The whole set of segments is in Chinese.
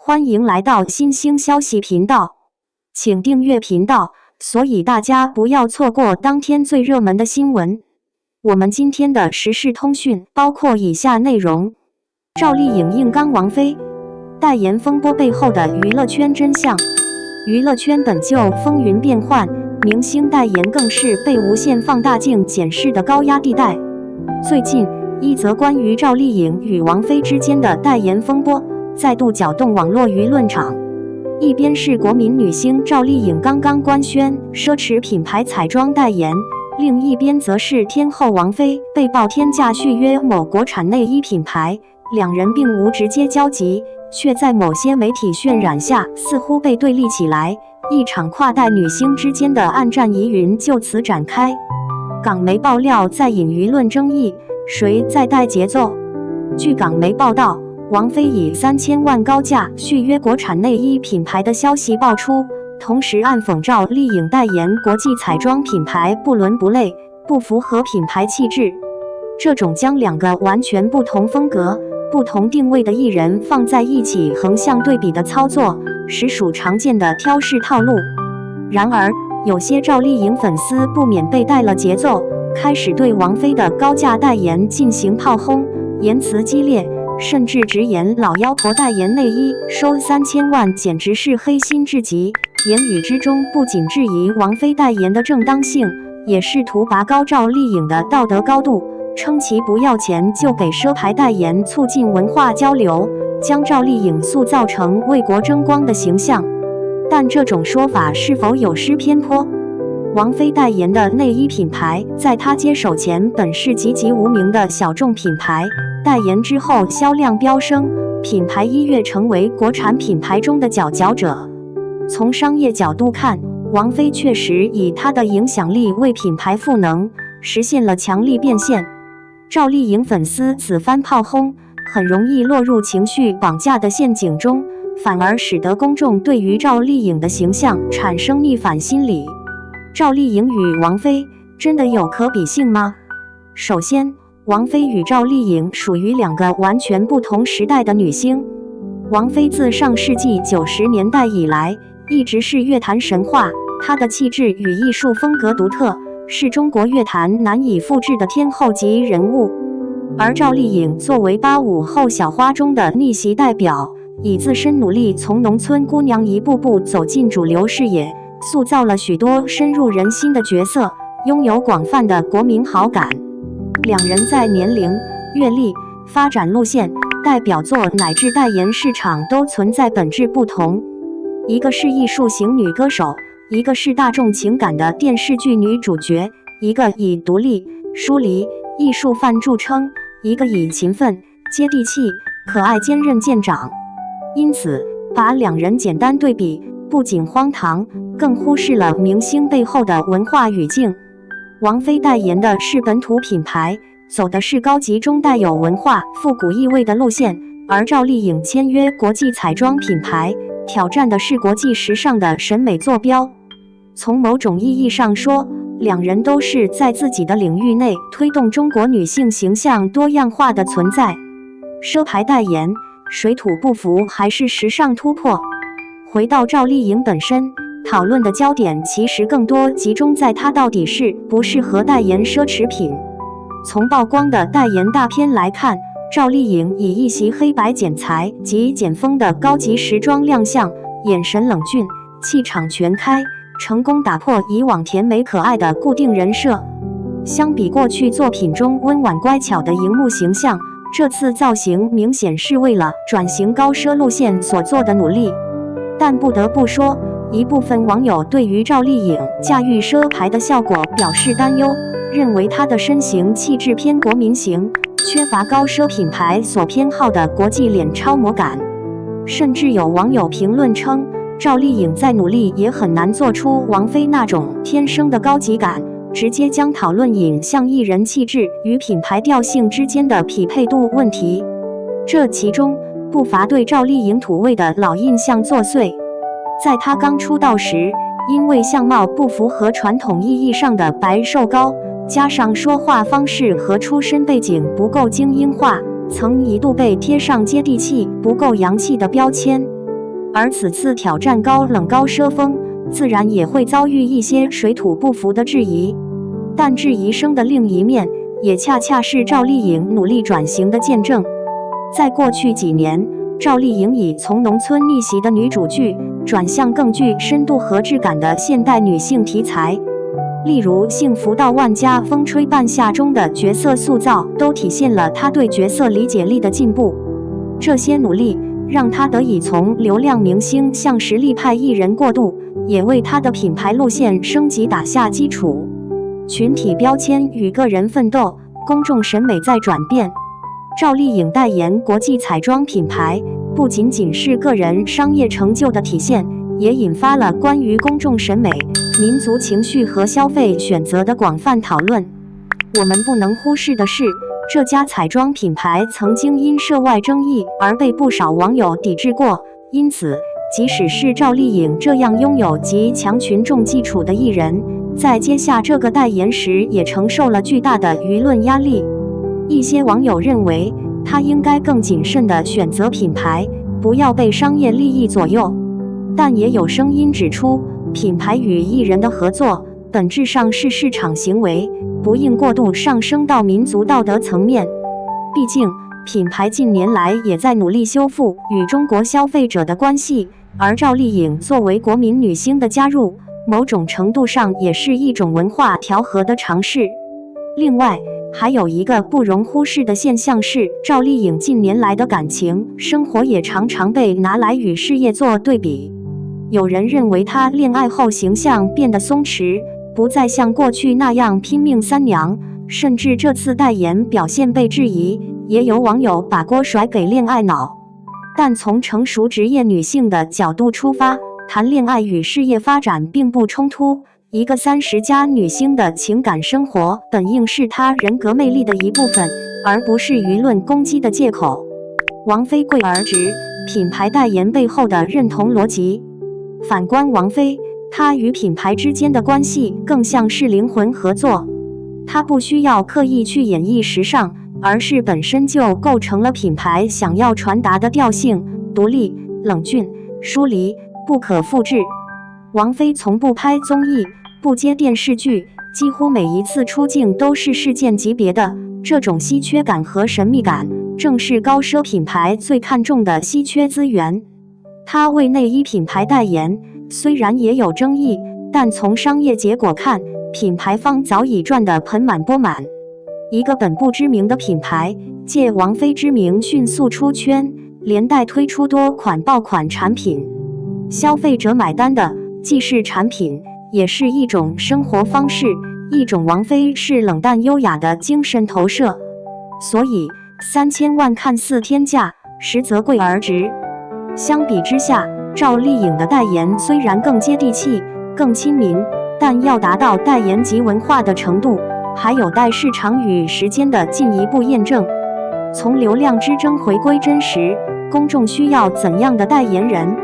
欢迎来到新兴消息频道，请订阅频道，所以大家不要错过当天最热门的新闻。我们今天的时事通讯包括以下内容：赵丽颖硬刚王菲，代言风波背后的娱乐圈真相。娱乐圈本就风云变幻，明星代言更是被无限放大镜检视的高压地带。最近，一则关于赵丽颖与王菲之间的代言风波再度搅动网络舆论场。一边是国民女星赵丽颖刚刚官宣奢侈品牌彩妆代言，另一边则是天后王菲被曝天价续约某国产内衣品牌，两人并无直接交集，却在某些媒体渲染下似乎被对立起来。一场跨代女星之间的暗战疑云就此展开。港媒爆料在引舆论争议，谁在带节奏？据港媒报道，王菲以3000万高价续约国产内衣品牌的消息爆出，同时暗讽赵丽颖代言国际彩妆品牌不伦不类，不符合品牌气质。这种将两个完全不同风格、不同定位的艺人放在一起横向对比的操作，实属常见的挑事套路。然而，有些赵丽颖粉丝不免被带了节奏，开始对王菲的高价代言进行炮轰，言辞激烈，甚至直言老妖婆代言内衣收3000万简直是黑心至极。言语之中不仅质疑王菲代言的正当性，也试图拔高赵丽颖的道德高度，称其不要钱就给奢牌代言，促进文化交流，将赵丽颖塑造成为国争光的形象。但这种说法是否有失偏颇？王菲代言的内衣品牌，在她接手前本是籍籍无名的小众品牌，代言之后销量飙升，品牌一跃成为国产品牌中的佼佼者。从商业角度看，王菲确实以她的影响力为品牌赋能，实现了强力变现。赵丽颖粉丝此番炮轰，很容易落入情绪绑架的陷阱中，反而使得公众对于赵丽颖的形象产生逆反心理。赵丽颖与王菲真的有可比性吗？首先，王菲与赵丽颖属于两个完全不同时代的女星。王菲自上世纪90年代以来，一直是乐坛神话，她的气质与艺术风格独特，是中国乐坛难以复制的天后级人物。而赵丽颖作为85后小花中的逆袭代表，以自身努力从农村姑娘一步步走进主流视野，塑造了许多深入人心的角色，拥有广泛的国民好感。两人在年龄、阅历、发展路线、代表作乃至代言市场都存在本质不同。一个是艺术型女歌手，一个是大众情感的电视剧女主角，一个以独立、疏离、艺术范著称，一个以勤奋、接地气、可爱坚韧见长。因此，把两人简单对比，不仅荒唐，更忽视了明星背后的文化语境。王菲代言的是本土品牌，走的是高级中带有文化复古意味的路线，而赵丽颖签约国际彩妆品牌，挑战的是国际时尚的审美坐标。从某种意义上说，两人都是在自己的领域内推动中国女性形象多样化的存在。奢牌代言，水土不服还是时尚突破？回到赵丽颖本身，讨论的焦点其实更多集中在她到底是不适合代言奢侈品。从曝光的代言大片来看，赵丽颖以一袭黑白剪裁及简风的高级时装亮相，眼神冷峻，气场全开，成功打破以往甜美可爱的固定人设。相比过去作品中温婉乖巧的荧幕形象，这次造型明显是为了转型高奢路线所做的努力。但不得不说，一部分网友对于赵丽颖驾驭奢牌的效果表示担忧，认为她的身形气质偏国民型，缺乏高奢品牌所偏好的国际脸超模感。甚至有网友评论称，赵丽颖再努力也很难做出王菲那种天生的高级感，直接将讨论引向艺人气质与品牌调性之间的匹配度问题。这其中不乏对赵丽颖土味的老印象作祟。在她刚出道时，因为相貌不符合传统意义上的白瘦高，加上说话方式和出身背景不够精英化，曾一度被贴上接地气、不够洋气的标签。而此次挑战高冷高奢风，自然也会遭遇一些水土不服的质疑。但质疑声的另一面，也恰恰是赵丽颖努力转型的见证。在过去几年，赵丽颖已从农村逆袭的女主剧，转向更具深度和质感的现代女性题材。例如《幸福到万家》《风吹半夏》中的角色塑造，都体现了她对角色理解力的进步。这些努力让她得以从流量明星向实力派艺人过渡，也为她的品牌路线升级打下基础。群体标签与个人奋斗，公众审美在转变。赵丽颖代言国际彩妆品牌，不仅仅是个人商业成就的体现，也引发了关于公众审美、民族情绪和消费选择的广泛讨论。我们不能忽视的是，这家彩妆品牌曾经因涉外争议而被不少网友抵制过，因此，即使是赵丽颖这样拥有极强群众基础的艺人，在接下这个代言时也承受了巨大的舆论压力。一些网友认为，她应该更谨慎地选择品牌，不要被商业利益左右。但也有声音指出，品牌与艺人的合作本质上是市场行为，不应过度上升到民族道德层面。毕竟，品牌近年来也在努力修复与中国消费者的关系，而赵丽颖作为国民女星的加入，某种程度上也是一种文化调和的尝试。另外，还有一个不容忽视的现象是，赵丽颖近年来的感情生活也常常被拿来与事业做对比。有人认为她恋爱后形象变得松弛，不再像过去那样拼命三娘，甚至这次代言表现被质疑，也有网友把锅甩给恋爱脑。但从成熟职业女性的角度出发，谈恋爱与事业发展并不冲突。一个30+女星的情感生活本应是她人格魅力的一部分，而不是舆论攻击的借口。王菲贵而直，品牌代言背后的认同逻辑。反观王菲，她与品牌之间的关系更像是灵魂合作。她不需要刻意去演绎时尚，而是本身就构成了品牌想要传达的调性：独立、冷峻、疏离、不可复制。王菲从不拍综艺，不接电视剧，几乎每一次出镜都是事件级别的。这种稀缺感和神秘感，正是高奢品牌最看重的稀缺资源。她为内衣品牌代言，虽然也有争议，但从商业结果看，品牌方早已赚得盆满钵满。一个本不知名的品牌，借王菲之名迅速出圈，连带推出多款爆款产品。消费者买单的既是产品，也是一种生活方式，一种王菲是冷淡优雅的精神投射。所以3000万看似天价，实则贵而值。相比之下，赵丽颖的代言虽然更接地气、更亲民，但要达到代言级文化的程度，还有待市场与时间的进一步验证。从流量之争回归真实，公众需要怎样的代言人？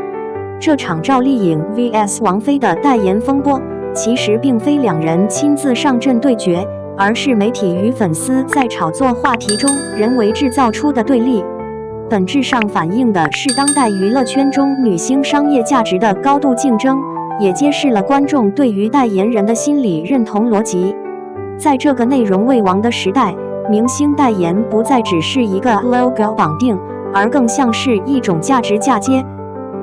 这场赵丽颖 vs 王菲的代言风波，其实并非两人亲自上阵对决，而是媒体与粉丝在炒作话题中人为制造出的对立。本质上反映的是当代娱乐圈中女星商业价值的高度竞争，也揭示了观众对于代言人的心理认同逻辑。在这个内容为王的时代，明星代言不再只是一个 logo 绑定，而更像是一种价值嫁接。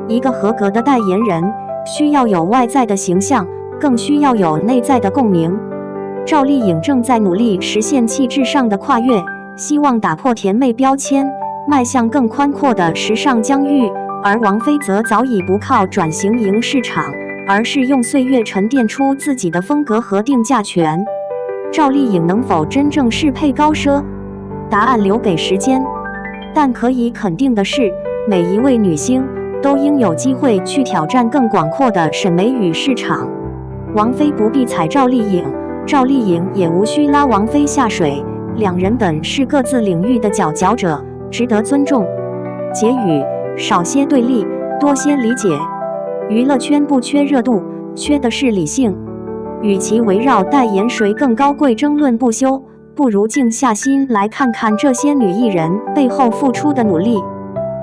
一个合格的代言人需要有外在的形象，更需要有内在的共鸣。赵丽颖正在努力实现气质上的跨越，希望打破甜妹标签，迈向更宽阔的时尚疆域，而王菲则早已不靠转型赢市场，而是用岁月沉淀出自己的风格和定价权。赵丽颖能否真正适配高奢？答案留给时间。但可以肯定的是，每一位女星都应有机会去挑战更广阔的审美与市场。王菲不必踩赵丽颖，赵丽颖也无需拉王菲下水，两人本是各自领域的佼佼者，值得尊重。结语：少些对立，多些理解。娱乐圈不缺热度，缺的是理性。与其围绕代言谁更高贵争论不休，不如静下心来看看这些女艺人背后付出的努力。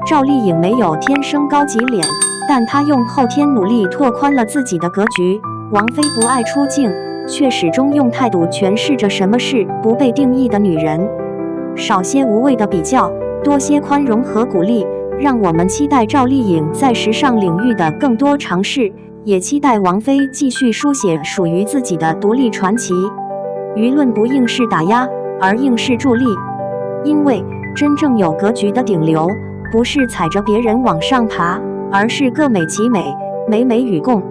赵丽颖没有天生高级脸，但她用后天努力拓宽了自己的格局。王菲不爱出镜，却始终用态度诠释着什么是不被定义的女人。少些无谓的比较，多些宽容和鼓励，让我们期待赵丽颖在时尚领域的更多尝试，也期待王菲继续书写属于自己的独立传奇。舆论不应是打压，而应是助力，因为真正有格局的顶流，不是踩着别人往上爬，而是各美其美，美美与共。